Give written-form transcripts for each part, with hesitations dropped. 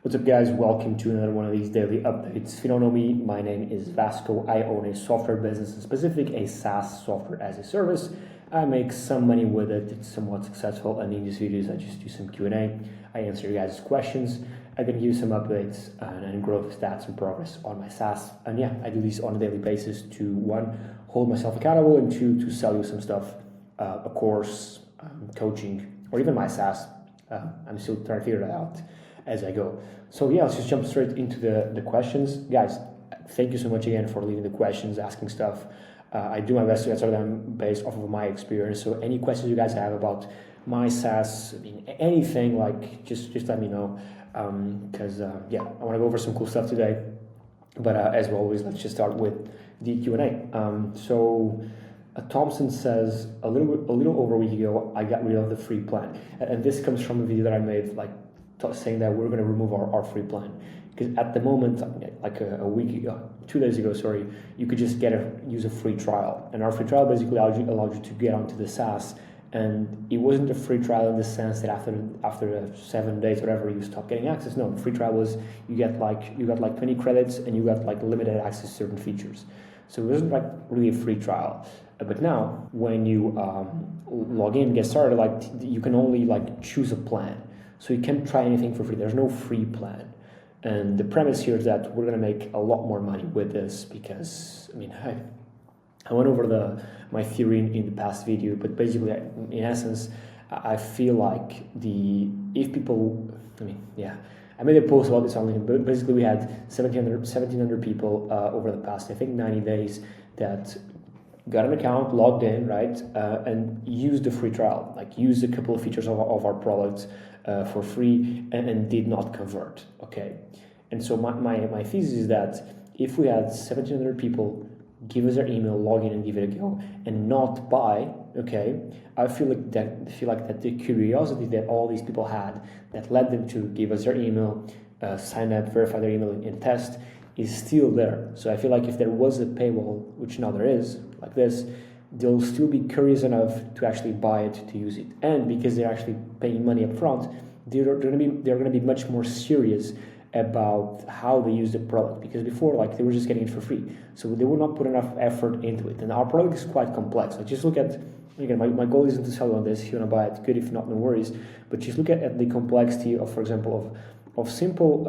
What's up, guys? Welcome to another one of these daily updates. If you don't know me, my name is Vasco. I own a software business, in specific a SaaS, software as a service. I make some money with it. It's somewhat successful, and in these videos I just do some Q&A. I answer you guys' questions. I can give you some updates and growth stats and progress on my SaaS. And yeah, I do these on a daily basis to, one, hold myself accountable, and two, to sell you some stuff, a course, coaching, or even my SaaS. I'm still trying to figure that out as I go. So yeah, let's just jump straight into the questions. Guys, thank you so much again for leaving the questions, asking stuff. I do my best to answer them based off of my experience. So any questions you guys have about my SaaS, I mean, anything, like just let me know. Because yeah, I want to go over some cool stuff today. But as always, let's just start with the Q&A. Thompson says, a little over a week ago, I got rid of the free plan. And this comes from a video that I made, like saying that we're going to remove our free plan. Because at the moment, like a week ago, 2 days ago, sorry, you could just use a free trial. And our free trial basically allowed you to get onto the SaaS. And it wasn't a free trial in the sense that after 7 days, whatever, you stop getting access. No, the free trial was you got like 20 credits and you got like limited access to certain features. So it wasn't like really a free trial. But now when you log in, get started, like you can only like choose a plan. So you can't try anything for free. There's no free plan. And the premise here is that we're going to make a lot more money with this because, I mean, I went over my theory in the past video, but basically, in essence, I feel like if people, I mean, yeah, I made a post about this on LinkedIn, but basically we had 1,700 people over the past, I think, 90 days that got an account, logged in, right, and used the free trial, like used a couple of features of our products for free and did not convert, okay? And so my thesis is that if we had 1,700 people give us their email, log in and give it a go, and not buy, okay, I feel like that the curiosity that all these people had that led them to give us their email, sign up, verify their email, and test is still there. So I feel like if there was a paywall, which now there is, like this, they'll still be curious enough to actually buy it, to use it. And because they're actually paying money up front, they're going to be much more serious about how they use the product, because before, like, they were just getting it for free, so they would not put enough effort into it. And our product is quite complex. Like, just look at, again, my goal isn't to sell you on this. If you want to buy it, good. If not, no worries. But just look at the complexity of, for example, of simple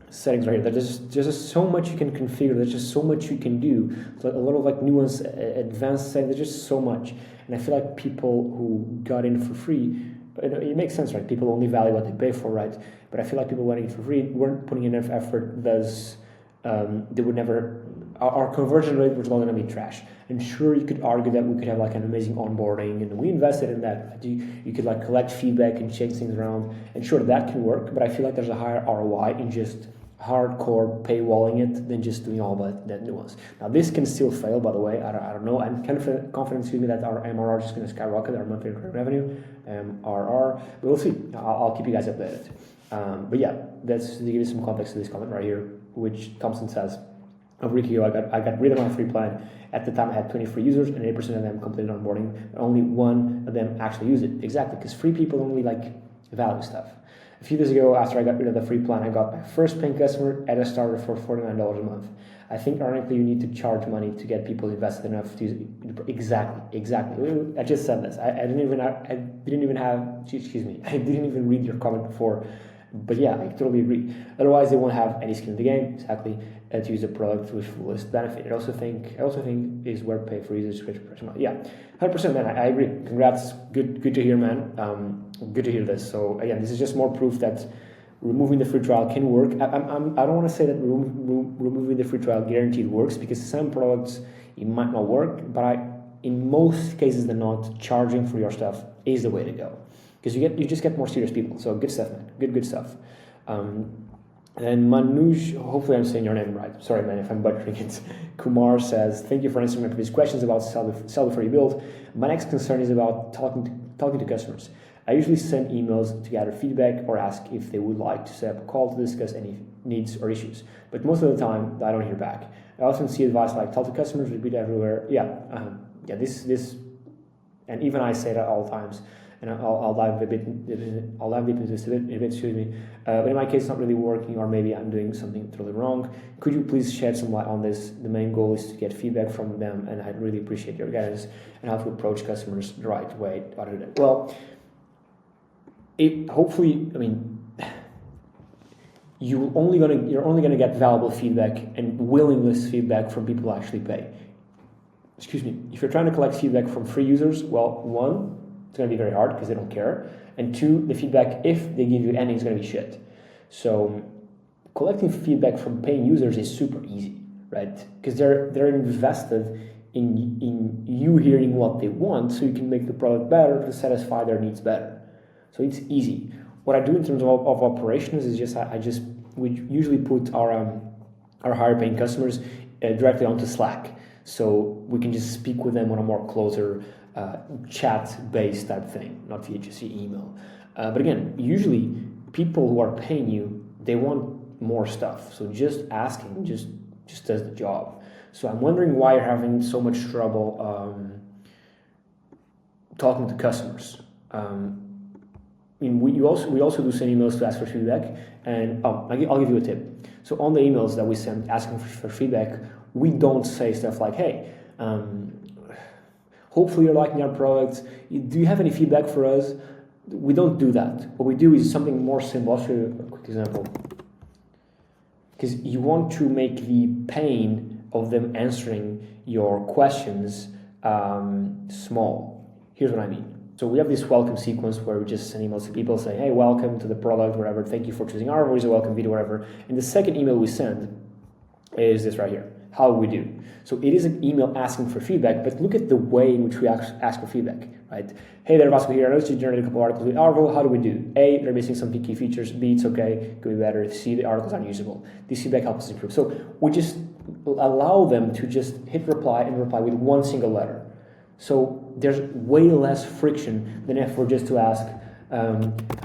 settings right here. There's just so much you can configure. There's just so much you can do. So a lot of like nuanced, advanced settings. There's just so much. And I feel like people who got in for free, it makes sense, right? People only value what they pay for, right? But I feel like people who went in for free weren't putting enough effort, thus they would never, our conversion rate was not going to be trash. And sure, you could argue that we could have like an amazing onboarding, and we invested in that. You could like collect feedback and change things around, and sure, that can work, but I feel like there's a higher ROI in just hardcore paywalling it than just doing all that nuance. Now, this can still fail, by the way. I don't know. I'm confident, excuse me, that our MRR is just going to skyrocket, our monthly recurring revenue, MRR. But we'll see. I'll keep you guys updated. But yeah, that's to give you some context to this comment right here, which Thompson says, a week ago, I got rid of my free plan. At the time, I had 20 free users, and 8% of them completed onboarding. Only one of them actually used it. Exactly, because free people only like value stuff. A few days ago, after I got rid of the free plan, I got my first paying customer at a starter for $49 a month. I think ironically you need to charge money to get people invested enough to use it. Exactly. I just said this. I didn't even read your comment before. But yeah, I totally agree. Otherwise, they won't have any skin in the game, exactly, to use the product with fullest benefit. I also think is where pay for users subscription. Yeah, 100%, man. I agree. Congrats. Good to hear, man. Good to hear this. So again, this is just more proof that removing the free trial can work. I don't want to say that removing the free trial guaranteed works, because some products it might not work, but in most cases than not, charging for your stuff is the way to go. Because you just get more serious people. So good stuff, man. Good stuff. And Manoj, hopefully I'm saying your name right. Sorry, man, if I'm butchering it. Kumar says, thank you for answering my previous questions about sell before you build. My next concern is about talking to customers. I usually send emails to gather feedback or ask if they would like to set up a call to discuss any needs or issues. But most of the time, I don't hear back. I often see advice like talk to customers, repeat everywhere. This, and even I say that all the times. and I'll dive a bit. I'll dive deep into this a bit. Excuse me. But in my case, it's not really working, or maybe I'm doing something totally wrong. Could you please shed some light on this? The main goal is to get feedback from them, and I'd really appreciate your guidance and how to approach customers the right way. Well, hopefully, I mean, you're only gonna get valuable feedback and willingness feedback from people who actually pay. Excuse me. If you're trying to collect feedback from free users, well, one, it's gonna be very hard because they don't care, and two, the feedback, if they give you any, is gonna be shit. So collecting feedback from paying users is super easy, right? Because they're invested in you hearing what they want, so you can make the product better to satisfy their needs better. So it's easy. What I do in terms of operations is we usually put our higher paying customers directly onto Slack, so we can just speak with them on a more closer chat-based type thing, not via just email. But again, usually people who are paying you, they want more stuff. So just asking just does the job. So I'm wondering why you're having so much trouble talking to customers. We also do send emails to ask for feedback, and I'll give you a tip. So on the emails that we send asking for feedback, we don't say stuff like, "Hey, hopefully you're liking our product. Do you have any feedback for us?" We don't do that. What we do is something more simple. I'll show you a quick example. Because you want to make the pain of them answering your questions small. Here's what I mean. So we have this welcome sequence where we just send emails to people saying, "Hey, welcome to the product, whatever. Thank you for choosing our voice, a welcome video, whatever." And the second email we send is this right here. How we do. So it is an email asking for feedback, but look at the way in which we ask for feedback, right? "Hey there, Vasco here. I noticed you generated a couple articles with Arvo. How do we do? A, they're missing some key features. B, it's okay. Could be better. C, the articles aren't usable. This feedback helps us improve." So we just allow them to just hit reply and reply with one single letter. So there's way less friction than if we're just to ask,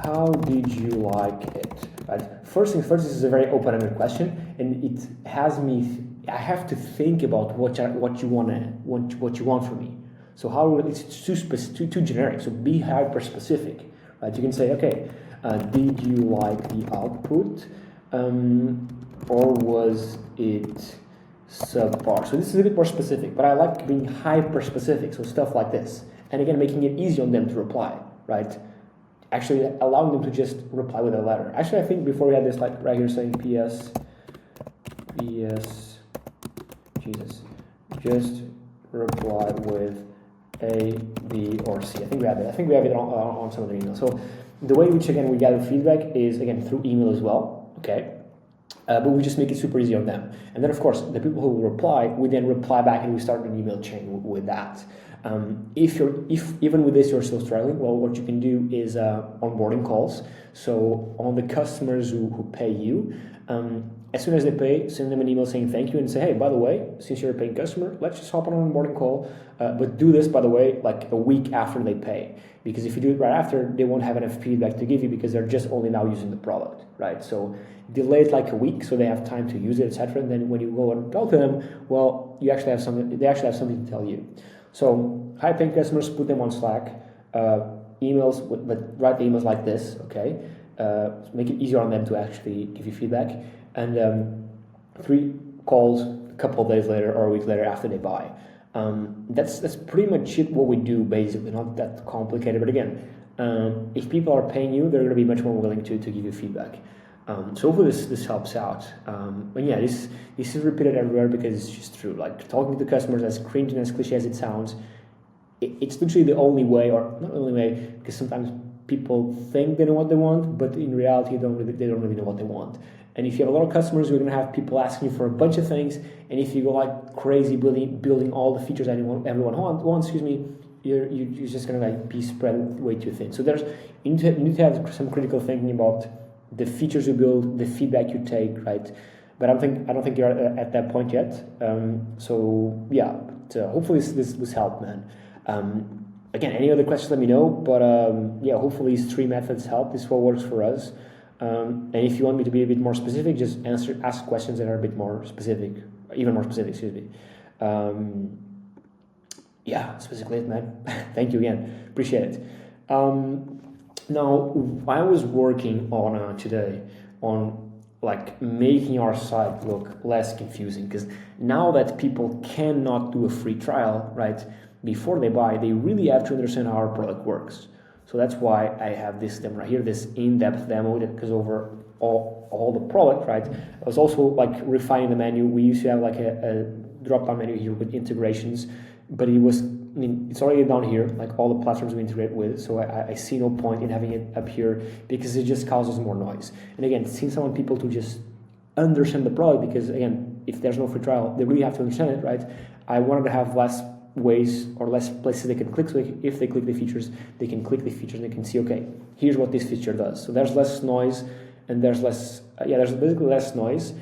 "How did you like it?" Right? First things first, this is a very open-ended question, and it has me. I have to think about what you want from me. So it's too generic. So be hyper specific, right? You can say, "Okay, did you like the output, or was it subpar?" So this is a bit more specific, but I like being hyper specific. So stuff like this, and again, making it easy on them to reply, right? Actually, allowing them to just reply with a letter. Actually, I think before we had this, like right here saying PS, Jesus, just reply with A, B, or C. I think we have it. I think we have it on some of the emails. So the way in which, again, we gather feedback is, again, through email as well, okay? But we just make it super easy on them. And then, of course, the people who will reply, we then reply back and we start an email chain with that. If even with this you're still struggling, well, what you can do is onboarding calls. So on the customers who pay you, as soon as they pay, send them an email saying thank you and say, "Hey, by the way, since you're a paying customer, let's just hop on an onboarding call. But do this, by the way, like a week after they pay. Because if you do it right after, they won't have enough feedback to give you because they're just only now using the product, right? So delay it like a week so they have time to use it, etc. And then when you go and talk to them, well, they actually have something to tell you. So high-paying customers, put them on Slack. Emails, but write the emails like this, okay? Make it easier on them to actually give you feedback. And 3 calls a couple of days later or a week later after they buy. That's pretty much it what we do, basically. Not that complicated, but again, if people are paying you, they're going to be much more willing to give you feedback. So hopefully this helps out. But yeah, this is repeated everywhere because it's just true. Like talking to customers, as cringe and as cliche as it sounds, it's literally the only way, or not the only way, because sometimes people think they know what they want, but in reality, they don't really know what they want. And if you have a lot of customers, you're going to have people asking you for a bunch of things. And if you go like crazy building all the features everyone wants, you're just going to like be spread way too thin. So you need to have some critical thinking about the features you build, the feedback you take, right? But I don't think you're at that point yet. So yeah, hopefully this helped, man. Again, any other questions, let me know. But yeah, hopefully these 3 methods help. This is what works for us. And if you want me to be a bit more specific, just ask questions that are a bit more specific, even more specific, excuse me. Yeah, that's basically it, man. Thank you again. Appreciate it. Now, I was working on today on like making our site look less confusing, because now that people cannot do a free trial, right, before they buy, they really have to understand how our product works. So that's why I have this demo right here, this in-depth demo that goes over all the product, right? I was also like refining the menu. We used to have like a drop-down menu here with integrations, but it's already down here, like all the platforms we integrate with, so I see no point in having it up here because it just causes more noise. And again, since I want people to just understand the product, because again, if there's no free trial, they really have to understand it, right? I wanted to have less ways or less places they can click, so if they click the features, they can click the features and they can see, okay, here's what this feature does. So there's less noise and there's there's basically less noise,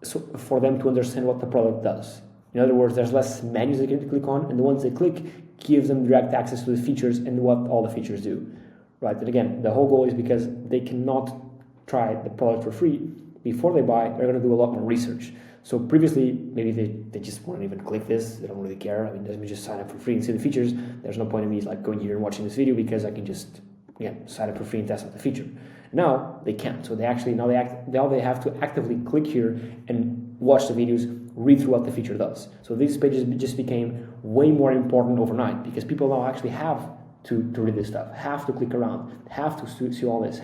so for them to understand what the product does. In other words, there's less menus they can click on, and the ones they click gives them direct access to the features and what all the features do, right? And again, the whole goal is because they cannot try the product for free. Before they buy, they're going to do a lot more research. So previously, maybe they just won't even click this. They don't really care. I mean, let me just sign up for free and see the features. There's no point in me like going here and watching this video because I can just sign up for free and test out the feature. Now they can't. So now they have to actively click here and watch the videos, read through what the feature does. So these pages just became way more important overnight because people now actually have to read this stuff, have to click around, have to see all this,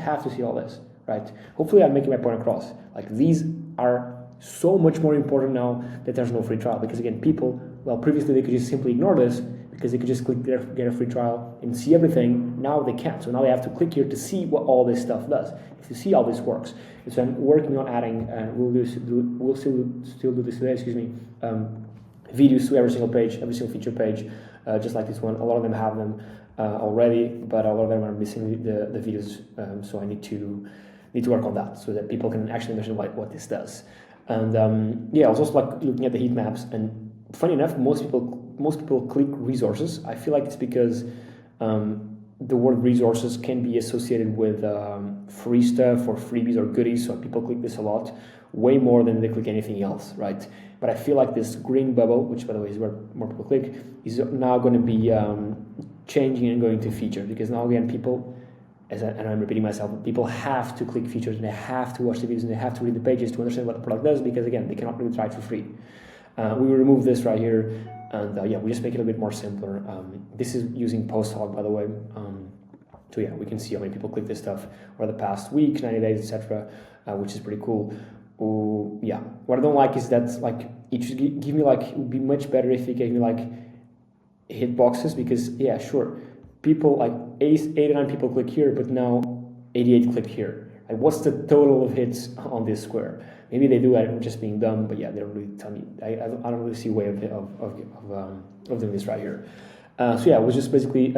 right? Hopefully I'm making my point across. Like, these are so much more important now that there's no free trial, because again, people, well, previously they could just simply ignore this because they could just click there, get a free trial and see everything. Now they can't. So now they have to click here to see what all this stuff does, to see how this works. And so I'm working on adding, and we'll still do this today, videos to every single page, every single feature page, just like this one. A lot of them have them already, but a lot of them are missing the videos. So I need to work on that so that people can actually understand what this does. And I was also like looking at the heat maps, and funny enough, most people click resources. I feel like it's because the word resources can be associated with free stuff or freebies or goodies, so people click this a lot, way more than they click anything else, right? But I feel like this green bubble, which by the way is where more people click, is now going to be changing and going to feature, because now again people, and I'm repeating myself, people have to click features and they have to watch the videos and they have to read the pages to understand what the product does, because again, they cannot really try it for free. We will remove this right here, and we just make it a bit more simpler. This is using post-hoc, by the way. So we can see how many people click this stuff over the past week, 90 days, etc., which is pretty cool. What I don't like is that like it should give me like, it would be much better if it gave me like hit boxes, because sure, people like 89 people click here, but now 88 click here. Like, what's the total of hits on this square? Maybe they do it just being dumb, but they don't really tell me. I don't really see a way of doing this right here. It was just basically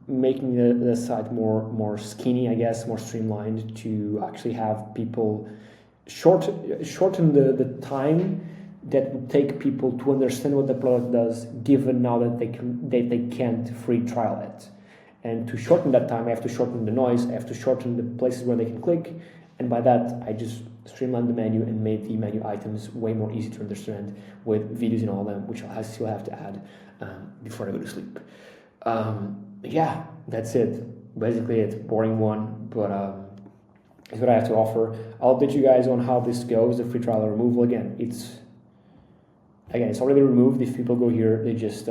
making the site more skinny, I guess, more streamlined, to actually have people shorten the time that would take people to understand what the product does, given now that they can't free trial it. And to shorten that time, I have to shorten the noise, I have to shorten the places where they can click, and by that, I just streamlined the menu and made the menu items way more easy to understand with videos and all them, which I still have to add before I go to sleep. That's it. Basically, it's a boring one, but it's what I have to offer. I'll update you guys on how this goes, the free trial removal. Again, it's already removed. If people go here, they just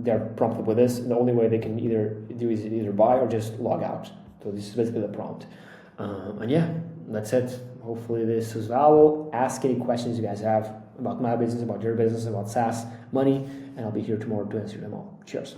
they're prompted with this. The only way they can either buy or just log out. So this is basically the prompt. That's it. Hopefully this is valuable. Ask any questions you guys have about my business, about your business, about SaaS, money, and I'll be here tomorrow to answer them all. Cheers.